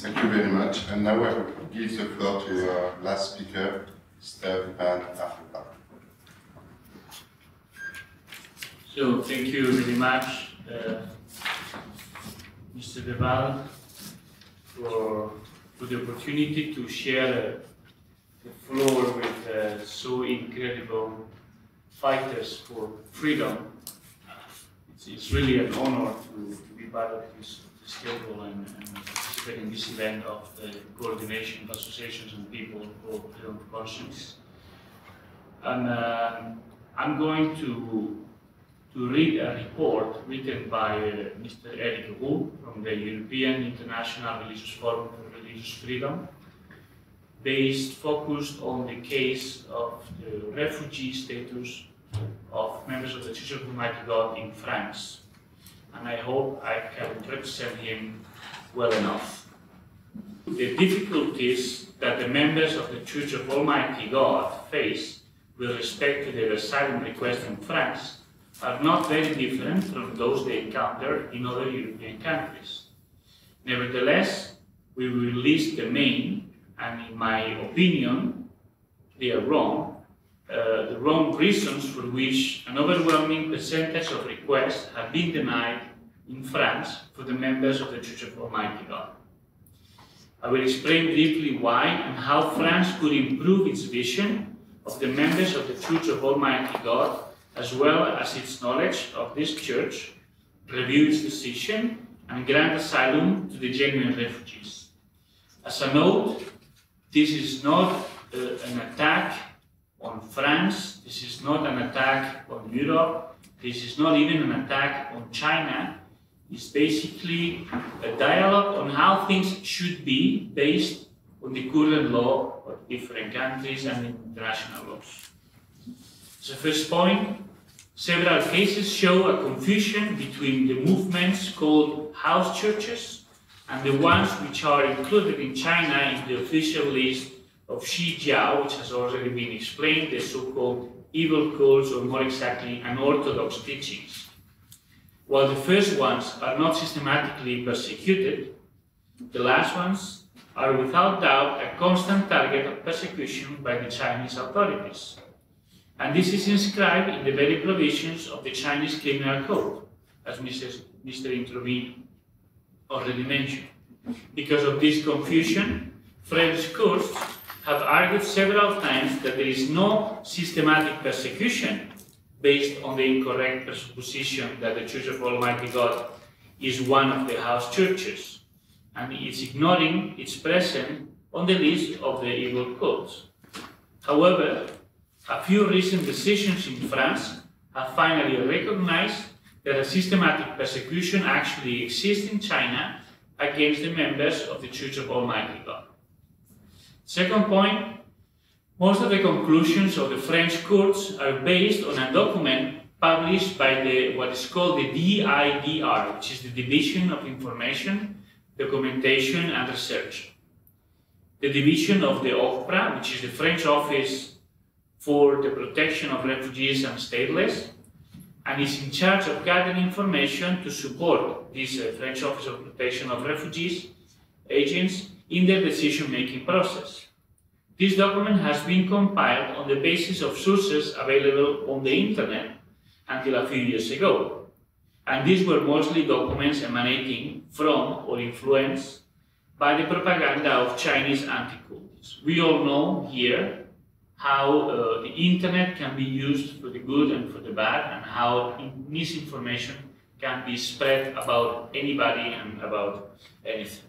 Thank you very much. And now I will give the floor to our last speaker, Mr. Ivan. So, thank you very much, Mr. Deval, for the opportunity to share the floor with so incredible fighters for freedom. It's really an honor to be part of this table and participate in this event of the coordination of associations and people for freedom of conscience. And I'm going to read a report written by Mr. Eric from the European International Religious Forum for Religious Freedom, focused on the case of the refugee status of members of the Church of Almighty God in France. And I hope I can represent him well enough. The difficulties that the members of the Church of Almighty God face with respect to their asylum request in France are not very different from those they encounter in other European countries. Nevertheless, we will list the main, and in my opinion, they are wrong, the wrong reasons for which an overwhelming percentage of requests have been denied in France for the members of the Church of Almighty God. I will explain briefly why and how France could improve its vision of the members of the Church of Almighty God, as well as its knowledge of this Church, review its decision, and grant asylum to the genuine refugees. As a note, this is not an attack on France, this is not an attack on Europe, this is not even an attack on China. It's basically a dialogue on how things should be based on the current law of different countries and international laws. So first point, several cases show a confusion between the movements called house churches and the ones which are included in China in the official list of Xijiao, which has already been explained, the so-called evil cults, or more exactly, unorthodox teachings. While the first ones are not systematically persecuted, the last ones are without doubt a constant target of persecution by the Chinese authorities. And this is inscribed in the very provisions of the Chinese Criminal Code, as Mr. Introvi already mentioned. Because of this confusion, French courts have argued several times that there is no systematic persecution based on the incorrect presupposition that the Church of Almighty God is one of the house churches, and it's ignoring its presence on the list of the evil cults. However, a few recent decisions in France have finally recognized that a systematic persecution actually exists in China against the members of the Church of Almighty God. Second point, most of the conclusions of the French courts are based on a document published by what is called the DIDR, which is the Division of Information, Documentation and Research. The division of the OFPRA, which is the French Office for the Protection of Refugees and Stateless, and is in charge of gathering information to support this French Office of Protection of Refugees agents in their decision-making process. This document has been compiled on the basis of sources available on the internet until a few years ago, and these were mostly documents emanating from or influenced by the propaganda of Chinese anti-cultists. We all know here how the internet can be used for the good and for the bad, and how misinformation can be spread about anybody and about anything.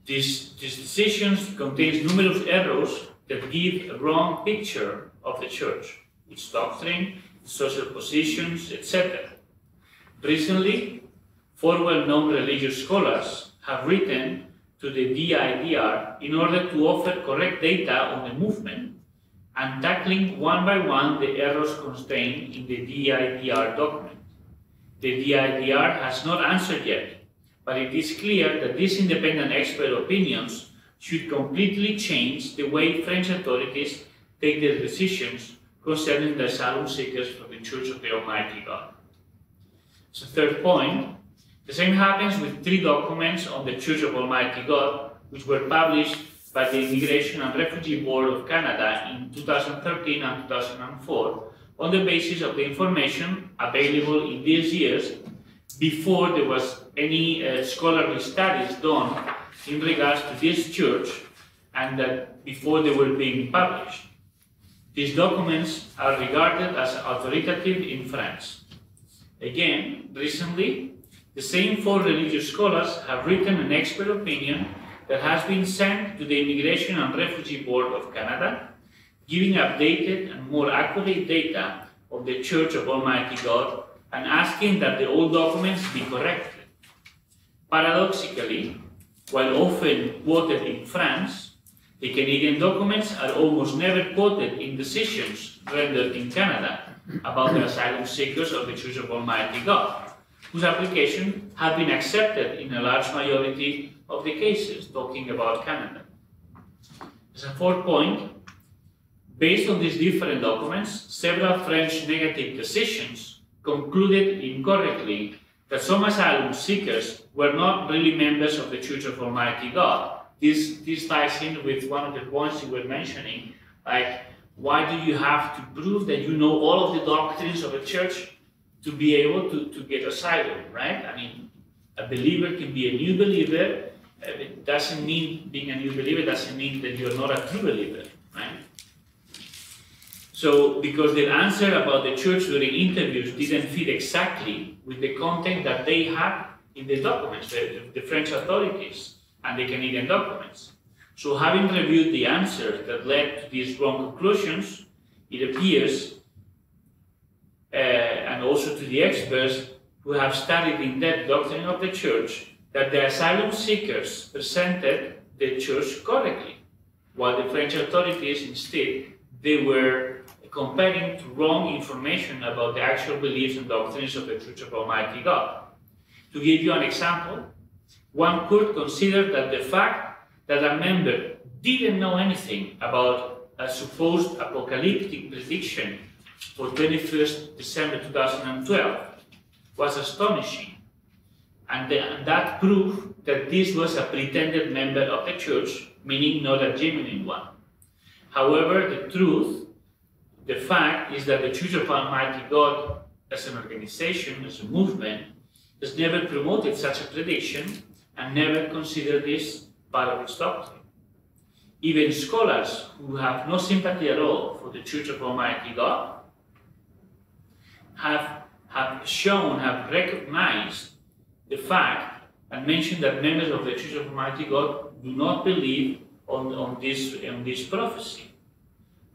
These decisions contain numerous errors that give a wrong picture of the Church, its doctrine, its social positions, etc. Recently, 4 well-known religious scholars have written to the DIDR in order to offer correct data on the movement and tackling one by one the errors contained in the DIDR document. The DIDR has not answered yet, but it is clear that these independent expert opinions should completely change the way French authorities take their decisions concerning the asylum seekers from the Church of the Almighty God. So third point, The same happens with 3 documents on the Church of Almighty God, which were published by the Immigration and Refugee Board of Canada in 2013 and 2004 on the basis of the information available in these years before there was any scholarly studies done in regards to this church and that before they were being published. These documents are regarded as authoritative in France. Again, recently, the same 4 religious scholars have written an expert opinion that has been sent to the Immigration and Refugee Board of Canada, giving updated and more accurate data of the Church of Almighty God and asking that the old documents be corrected. Paradoxically, while often quoted in France, the Canadian documents are almost never quoted in decisions rendered in Canada about the asylum seekers of the Church of Almighty God, whose applications have been accepted in a large majority of the cases, talking about Canada. As a 4th point, based on these different documents, several French negative decisions concluded incorrectly that some asylum seekers were not really members of the Church of Almighty God. This ties in with one of the points you were mentioning, like, why do you have to prove that you know all of the doctrines of a church to be able to get asylum, right? I mean, a believer can be a new believer. It doesn't mean being a new believer doesn't mean that you're not a true believer, right? So, because their answer about the church during interviews didn't fit exactly with the content that they had in the documents, the French authorities and the Canadian documents. So, having reviewed the answers that led to these wrong conclusions, it appears, and also to the experts who have studied in depth doctrine of the church, that the asylum seekers presented the church correctly, while the French authorities instead, they were comparing to wrong information about the actual beliefs and doctrines of the Church of Almighty God. To give you an example, one could consider that the fact that a member didn't know anything about a supposed apocalyptic prediction for 21st December 2012 was astonishing, and that proved that this was a pretended member of the church, meaning not a genuine one. However, the fact is that the Church of Almighty God as an organization, as a movement, has never promoted such a prediction and never considered this part of its doctrine. Even scholars who have no sympathy at all for the Church of Almighty God have recognized the fact and mentioned that members of the Church of Almighty God do not believe on this prophecy,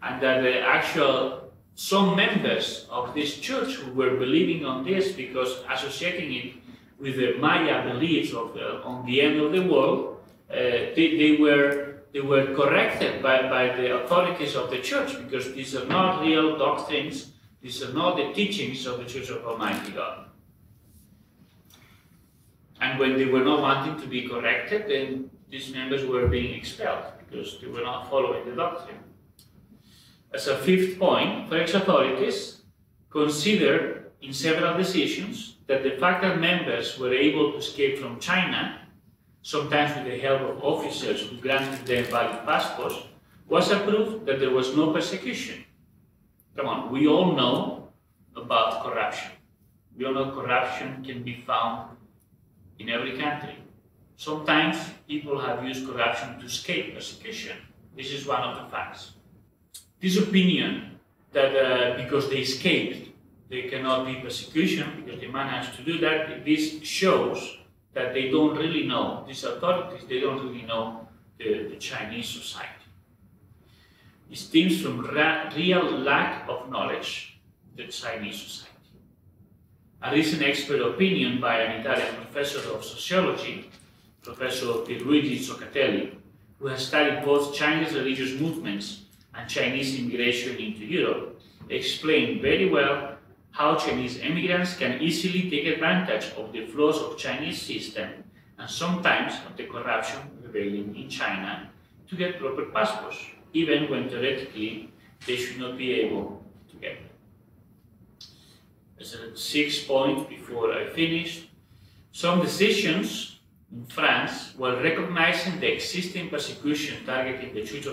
and that some members of this church who were believing on this because associating it with the Maya beliefs on the end of the world, they were corrected by the authorities of the church, because these are not real doctrines, these are not the teachings of the Church of Almighty God. And when they were not wanting to be corrected, then these members were being expelled because they were not following the doctrine. As a 5th point, French authorities consider in several decisions that the fact that members were able to escape from China, sometimes with the help of officers who granted them valid passports, was a proof that there was no persecution. Come on, we all know about corruption. We all know corruption can be found in every country. Sometimes people have used corruption to escape persecution. This is one of the facts. This opinion that because they escaped, there cannot be persecution because they managed to do that, this shows that they don't really know, these authorities, they don't really know the Chinese society. It stems from real lack of knowledge of the Chinese society. A recent expert opinion by an Italian professor of sociology, Professor Pierluigi Zoccatelli, who has studied both Chinese religious movements and Chinese immigration into Europe, explained very well how Chinese immigrants can easily take advantage of the flaws of Chinese system and sometimes of the corruption prevailing in China to get proper passports, even when theoretically they should not be able to get them. As a 6th point before I finish, Some decisions in France, while recognizing the existing persecution targeting the Church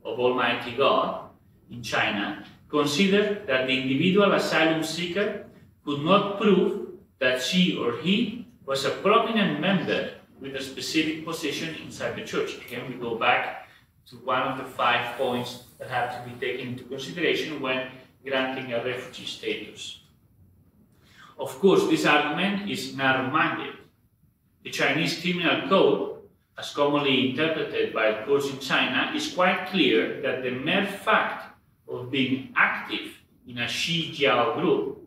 of Almighty God in China, considered that the individual asylum seeker could not prove that she or he was a prominent member with a specific position inside the church. Again, we go back to one of the 5 points that have to be taken into consideration when granting a refugee status. Of course, this argument is narrow-minded. The Chinese criminal code, as commonly interpreted by courts in China, is quite clear that the mere fact of being active in a Xi-Jiao group,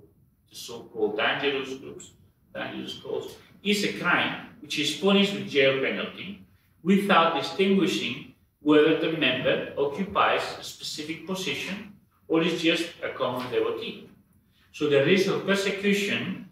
the so-called dangerous groups, dangerous cults, is a crime which is punished with jail penalty without distinguishing whether the member occupies a specific position or is just a common devotee. So the risk of persecution,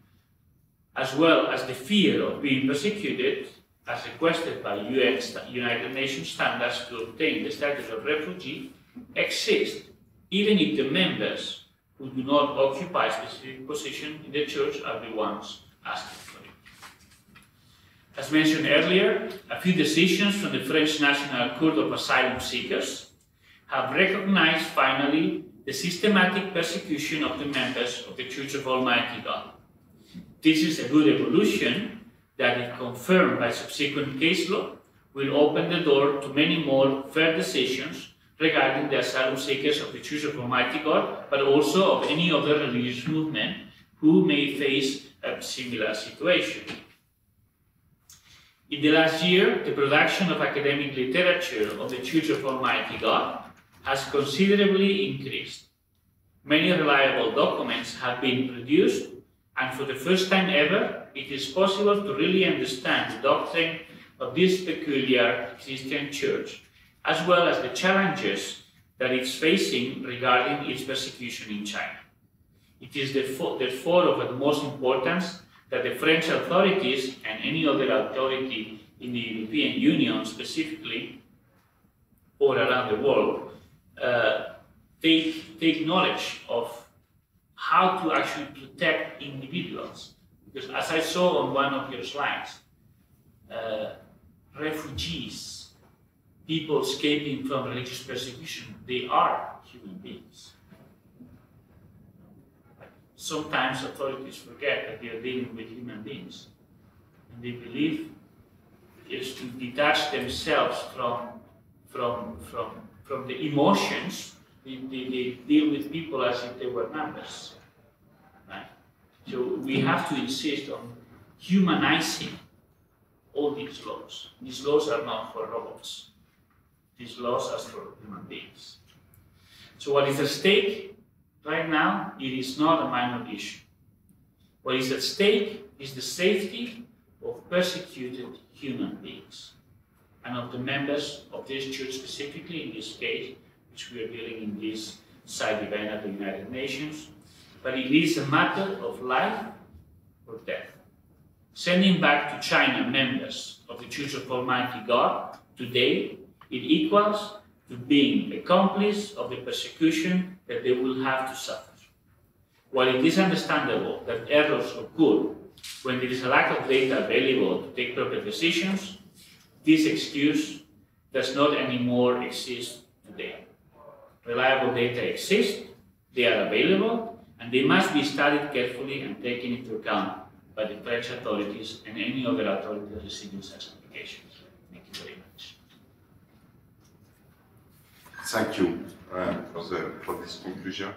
as well as the fear of being persecuted, as requested by United Nations standards to obtain the status of refugee, exist even if the members who do not occupy a specific position in the church are the ones asking for it. As mentioned earlier, a few decisions from the French National Court of Asylum Seekers have recognized finally the systematic persecution of the members of the Church of Almighty God. This is a good evolution that, if confirmed by subsequent case law, will open the door to many more fair decisions regarding the asylum seekers of the Church of Almighty God, but also of any other religious movement who may face a similar situation. In the last year, the production of academic literature of the Church of Almighty God has considerably increased. Many reliable documents have been produced, and for the first time ever, it is possible to really understand the doctrine of this peculiar Christian church, as well as the challenges that it's facing regarding its persecution in China. It is therefore of utmost importance that the French authorities and any other authority in the European Union specifically, or around the world, take knowledge of how to actually protect individuals. Because as I saw on one of your slides, refugees, people escaping from religious persecution, they are human beings. Sometimes authorities forget that they are dealing with human beings, and they believe is to detach themselves from the emotions. They deal with people as if they were numbers. Right? So we have to insist on humanizing all these laws. These laws are not for robots. These laws are for human beings. So what is at stake right now, it is not a minor issue. What is at stake is the safety of persecuted human beings and of the members of this church, specifically in this case, which we are dealing in this side event at the United Nations. But it is a matter of life or death. Sending back to China members of the Church of Almighty God today, it equals to being accomplice of the persecution that they will have to suffer. While it is understandable that errors occur when there is a lack of data available to take proper decisions, this excuse does not anymore exist today. Reliable data exist, they are available, and they must be studied carefully and taken into account by the French authorities and any other authority receiving such applications. Thank you very much. Thank you for this conclusion.